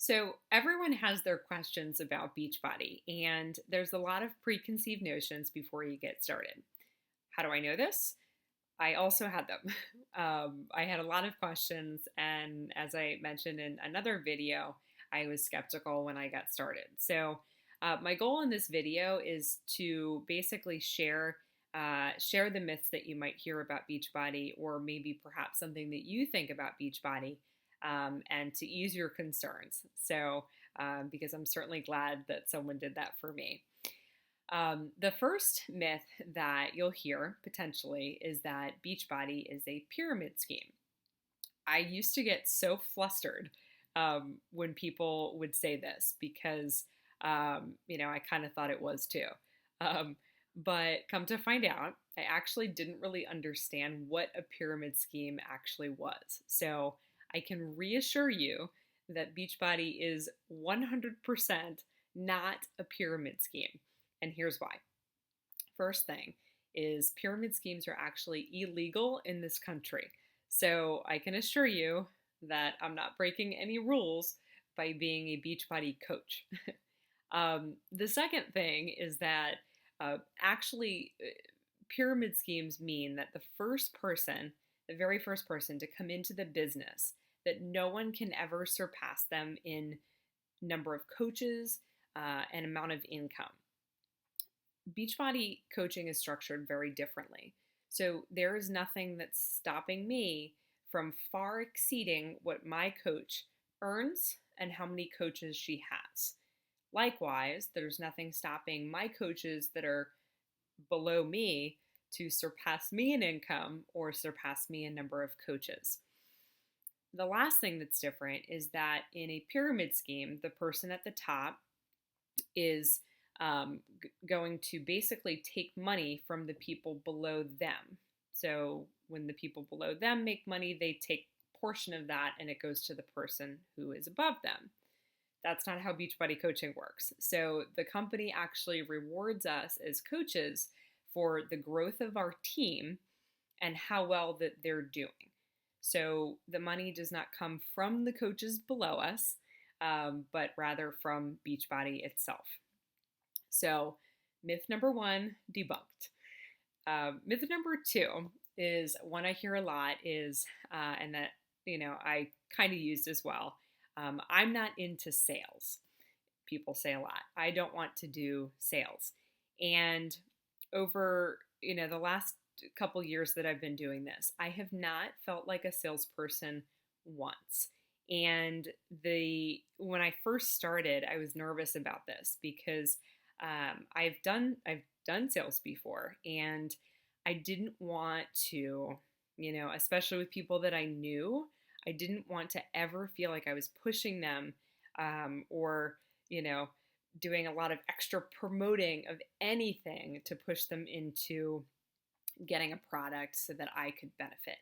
So, everyone has their questions about Beachbody, and there's a lot of preconceived notions before you get started. How do I know this? I also had them. I had a lot of questions, and as I mentioned in another video, I was skeptical when I got started. So, my goal in this video is to basically share the myths that you might hear about Beachbody, or maybe perhaps something that you think about Beachbody, and to ease your concerns. Because I'm certainly glad that someone did that for me. The first myth that you'll hear potentially is that Beachbody is a pyramid scheme. I used to get so flustered when people would say this because, I kind of thought it was too. Um, but come to find out, I actually didn't really understand what a pyramid scheme actually was. So I can reassure you that Beachbody is 100% not a pyramid scheme. And here's why. First thing is pyramid schemes are actually illegal in this country. So I can assure you that I'm not breaking any rules by being a Beachbody coach. The second thing is that actually pyramid schemes mean that the very first person to come into the business, that no one can ever surpass them in number of coaches and amount of income. Beachbody coaching is structured very differently. So there is nothing that's stopping me from far exceeding what my coach earns and how many coaches she has. Likewise, there's nothing stopping my coaches that are below me to surpass me in income or surpass me in number of coaches. The last thing that's different is that in a pyramid scheme, the person at the top is going to basically take money from the people below them. So when the people below them make money, they take a portion of that and it goes to the person who is above them. That's not how Beachbody coaching works. So the company actually rewards us as coaches for the growth of our team and how well that they're doing. So the money does not come from the coaches below us, but rather from Beachbody itself. So myth number one, debunked. Myth number two is one I hear a lot is, and that, I kind of used as well. I'm not into sales. People say a lot. I don't want to do sales. And over, the last couple years that I've been doing this, I have not felt like a salesperson once. And when I first started, I was nervous about this because I've done sales before, and I didn't want to, especially with people that I knew, I didn't want to ever feel like I was pushing them, or doing a lot of extra promoting of anything to push them into getting a product so that I could benefit.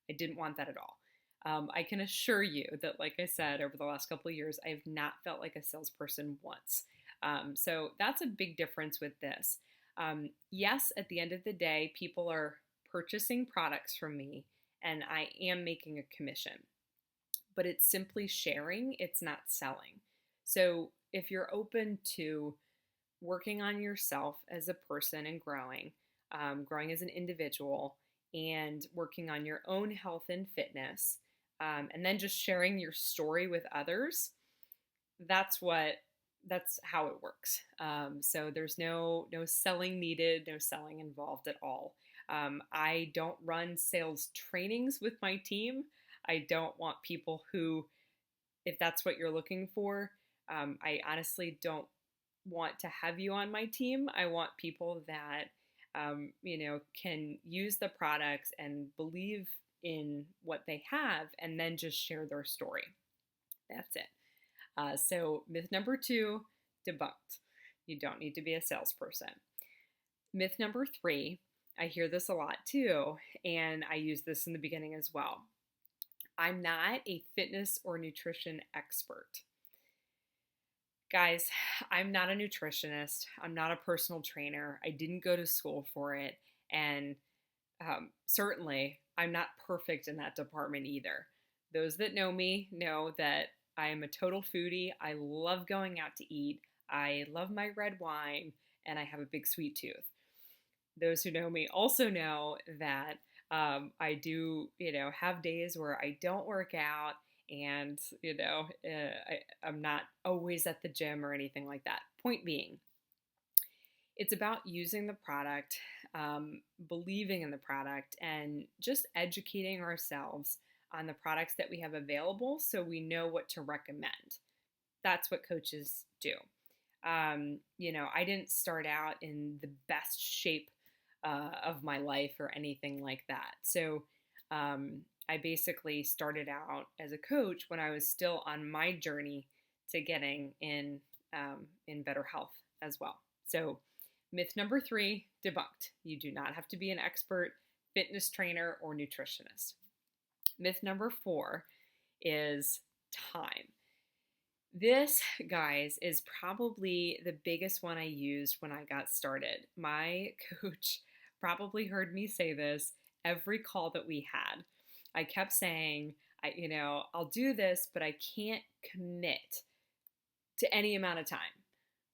I didn't want that at all. I can assure you that, like I said, over the last couple of years, I have not felt like a salesperson once. So that's a big difference with this. Yes, at the end of the day, people are purchasing products from me and I am making a commission, but it's simply sharing, it's not selling. So if you're open to working on yourself as a person and growing as an individual, and working on your own health and fitness, and then just sharing your story with others, that's how it works. So there's no selling needed, no selling involved at all. I don't run sales trainings with my team. I don't want people who, if that's what you're looking for, I honestly don't want to have you on my team. I want people that can use the products and believe in what they have and then just share their story. That's it. So myth number two, debunked. You don't need to be a salesperson. Myth number three, I hear this a lot too, and I use this in the beginning as well. I'm not a fitness or nutrition expert. Guys, I'm not a nutritionist. I'm not a personal trainer. I didn't go to school for it. And certainly, I'm not perfect in that department either. Those that know me know that I am a total foodie. I love going out to eat. I love my red wine, and I have a big sweet tooth. Those who know me also know that I do, have days where I don't work out, and I'm not always at the gym or anything like that. Point being, it's about using the product, believing in the product, and just educating ourselves on the products that we have available so we know what to recommend. That's what coaches do. I didn't start out in the best shape of my life or anything like that. So I basically started out as a coach when I was still on my journey to getting in better health as well. So myth number 3, debunked. You do not have to be an expert fitness trainer or nutritionist. Myth number 4 is time. This, guys, is probably the biggest one I used when I got started. My coach probably heard me say this every call that we had. I kept saying, I'll do this, but I can't commit to any amount of time.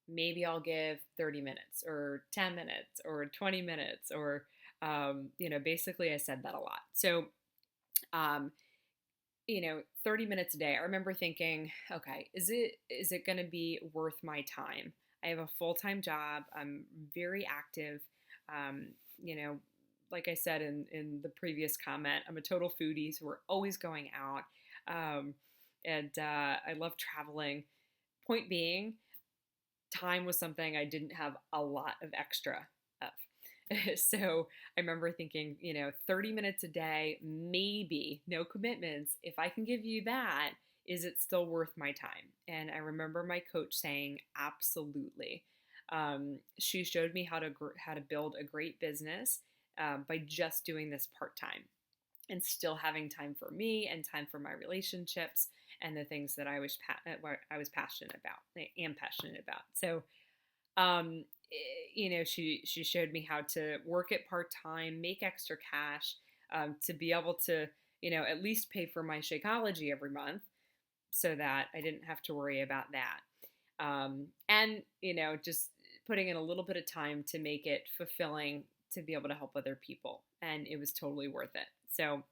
Maybe I'll give 30 minutes or 10 minutes or 20 minutes or, basically I said that a lot. So, 30 minutes a day. I remember thinking, okay, is it going to be worth my time? I have a full-time job. I'm very active. Um, you know, like I said in the previous comment, I'm a total foodie, so we're always going out. And I love traveling. Point being, time was something I didn't have a lot of extra of. So I remember thinking, 30 minutes a day, maybe, no commitments. If I can give you that, is it still worth my time? And I remember my coach saying, absolutely. She showed me how to build a great business by just doing this part time and still having time for me and time for my relationships and the things that I was passionate about, I am passionate about. So, she showed me how to work it part time, make extra cash, to be able to, at least pay for my Shakeology every month, so that I didn't have to worry about that. And just putting in a little bit of time to make it fulfilling to be able to help other people, and it was totally worth it. So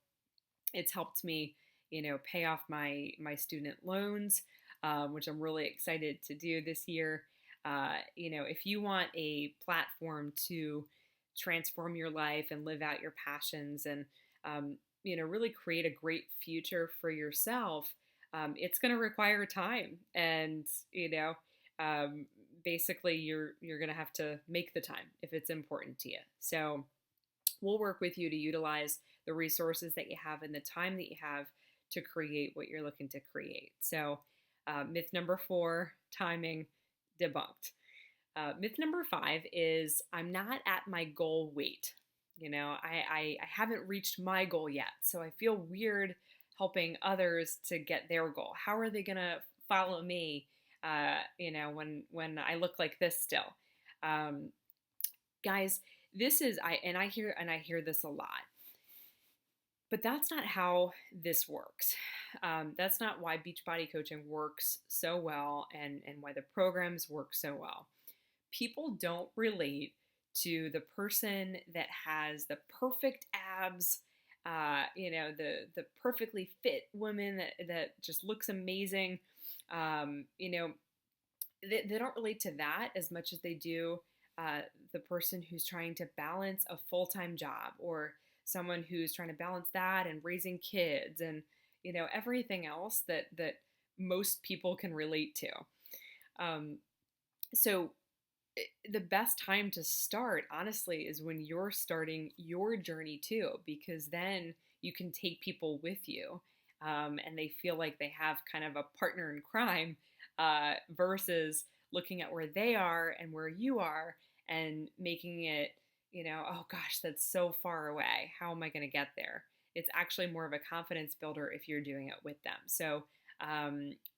it's helped me, pay off my student loans, which I'm really excited to do this year. If you want a platform to transform your life and live out your passions and, really create a great future for yourself, it's going to require time. And, basically you're going to have to make the time if it's important to you. So we'll work with you to utilize the resources that you have and the time that you have to create what you're looking to create. So myth number 4, timing, debunked. Myth number 5 is I'm not at my goal weight. I haven't reached my goal yet, so I feel weird helping others to get their goal. How are they going to follow me, when I look like this still? Guys, this is, I hear this a lot. But that's not how this works. That's not why Beachbody coaching works so well and why the programs work so well. People don't relate to the person that has the perfect abs, the perfectly fit woman that just looks amazing. They don't relate to that as much as they do the person who's trying to balance a full-time job, or someone who's trying to balance that and raising kids and, everything else that most people can relate to. So the best time to start, honestly, is when you're starting your journey too, because then you can take people with you, and they feel like they have kind of a partner in crime, versus looking at where they are and where you are and making it, oh gosh, that's so far away. How am I going to get there? It's actually more of a confidence builder if you're doing it with them. So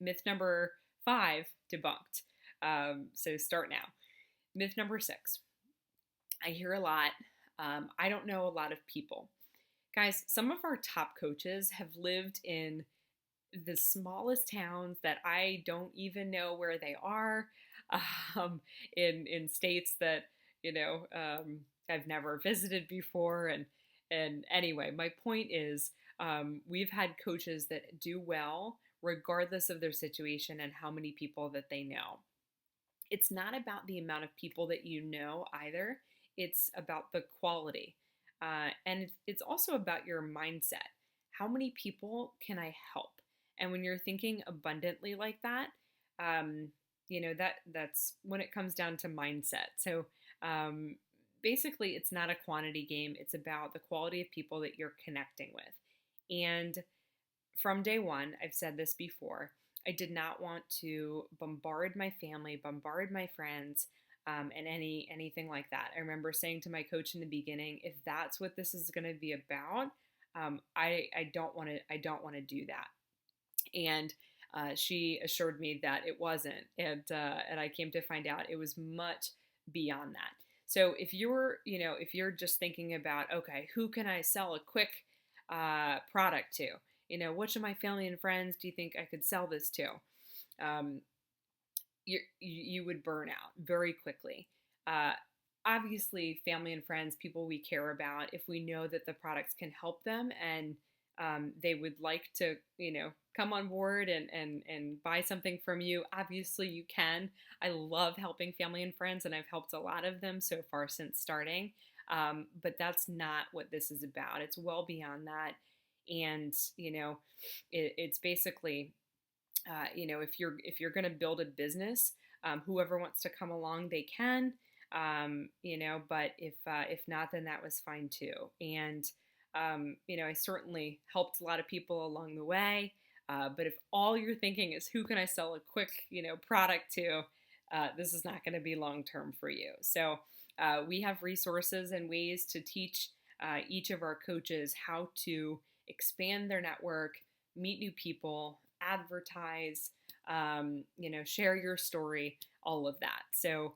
myth number 5, debunked. So start now. Myth number 6. I hear a lot. I don't know a lot of people. Guys, some of our top coaches have lived in the smallest towns that I don't even know where they are, um, in states that I've never visited before. And anyway, my point is, we've had coaches that do well regardless of their situation and how many people that they know. It's not about the amount of people that you know either. It's about the quality. And it's also about your mindset. How many people can I help? And when you're thinking abundantly like that, um, that's when it comes down to mindset. So um, basically, it's not a quantity game. It's about the quality of people that you're connecting with. And from day one, I've said this before, I did not want to bombard my family, bombard my friends, and anything like that. I remember saying to my coach in the beginning, if that's what this is going to be about, I don't want to do that. And she assured me that it wasn't, and I came to find out it was much beyond that. So if you're just thinking about, okay, who can I sell a quick product to? Which of my family and friends do you think I could sell this to? Um, you would burn out very quickly. Uh, Obviously, family and friends, people we care about, if we know that the products can help them and they would like to, come on board and buy something from you, obviously you can. I love helping family and friends, and I've helped a lot of them so far since starting. But that's not what this is about. It's well beyond that. And, it's basically if you're going to build a business, whoever wants to come along, they can. But if not, then that was fine too. And I certainly helped a lot of people along the way. But if all you're thinking is who can I sell a quick product to, this is not going to be long term for you. So we have resources and ways to teach each of our coaches how to expand their network, meet new people, advertise, share your story, all of that. So,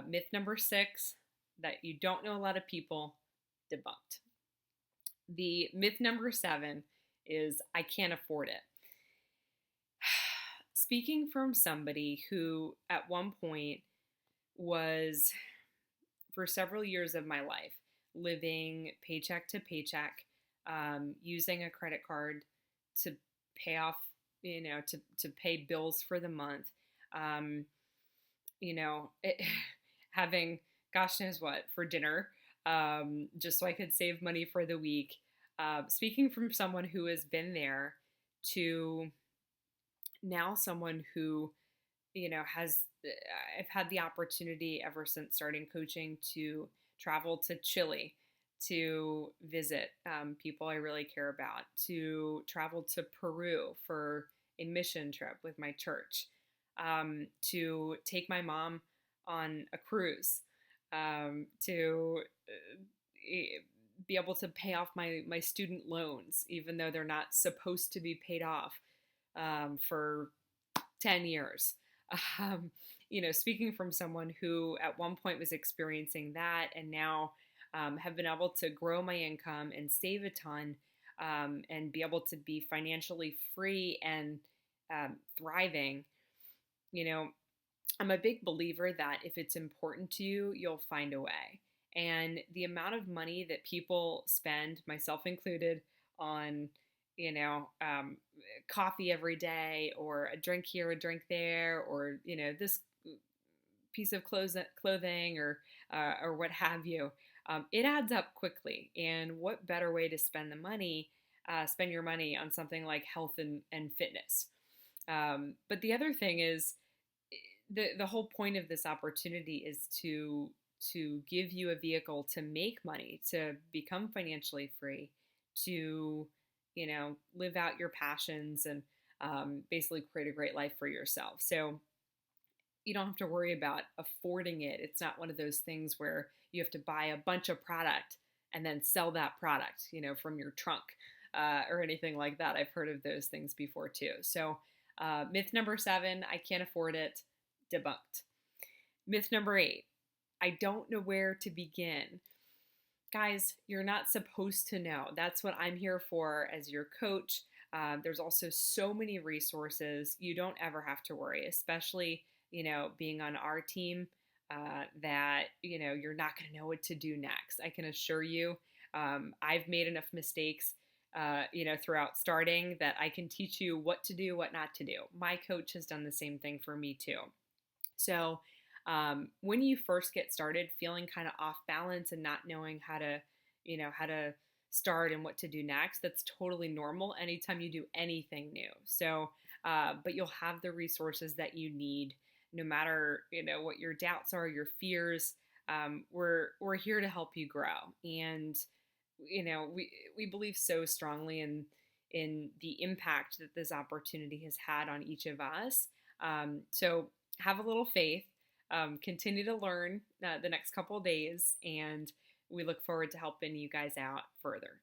myth number 6, that you don't know a lot of people, debunked. The myth number 7 is I can't afford it. Speaking from somebody who at one point was, for several years of my life, living paycheck to paycheck, using a credit card to pay off, to pay bills for the month, having gosh knows what for dinner, just so I could save money for the week. Speaking from someone who has been there to now someone who, has, I've had the opportunity ever since starting coaching to travel to Chile to visit people I really care about, to travel to Peru for a mission trip with my church, to take my mom on a cruise, to be able to pay off my student loans, even though they're not supposed to be paid off for 10 years. Speaking from someone who at one point was experiencing that and now have been able to grow my income and save a ton, and be able to be financially free and thriving. I'm a big believer that if it's important to you, you'll find a way. And the amount of money that people spend, myself included, on, coffee every day, or a drink here, a drink there, or, this piece of clothing, or what have you, it adds up quickly. And what better way to spend spend your money on something like health and fitness? But the other thing is, the whole point of this opportunity is to give you a vehicle to make money, to become financially free, to live out your passions, and basically create a great life for yourself. So you don't have to worry about affording it. It's not one of those things where you have to buy a bunch of product and then sell that product, from your trunk, or anything like that. I've heard of those things before too. So myth number 7, I can't afford it, debunked. Myth number 8, I don't know where to begin. Guys, you're not supposed to know. That's what I'm here for as your coach. There's also so many resources. You don't ever have to worry, especially, being on our team, that, you're not going to know what to do next. I can assure you, I've made enough mistakes, throughout starting that I can teach you what to do, what not to do. My coach has done the same thing for me too. So, when you first get started feeling kind of off balance and not knowing how to start and what to do next, that's totally normal anytime you do anything new. So, but you'll have the resources that you need no matter, what your doubts are, your fears. We're here to help you grow. And, we believe so strongly in the impact that this opportunity has had on each of us. So have a little faith, continue to learn the next couple of days, and we look forward to helping you guys out further.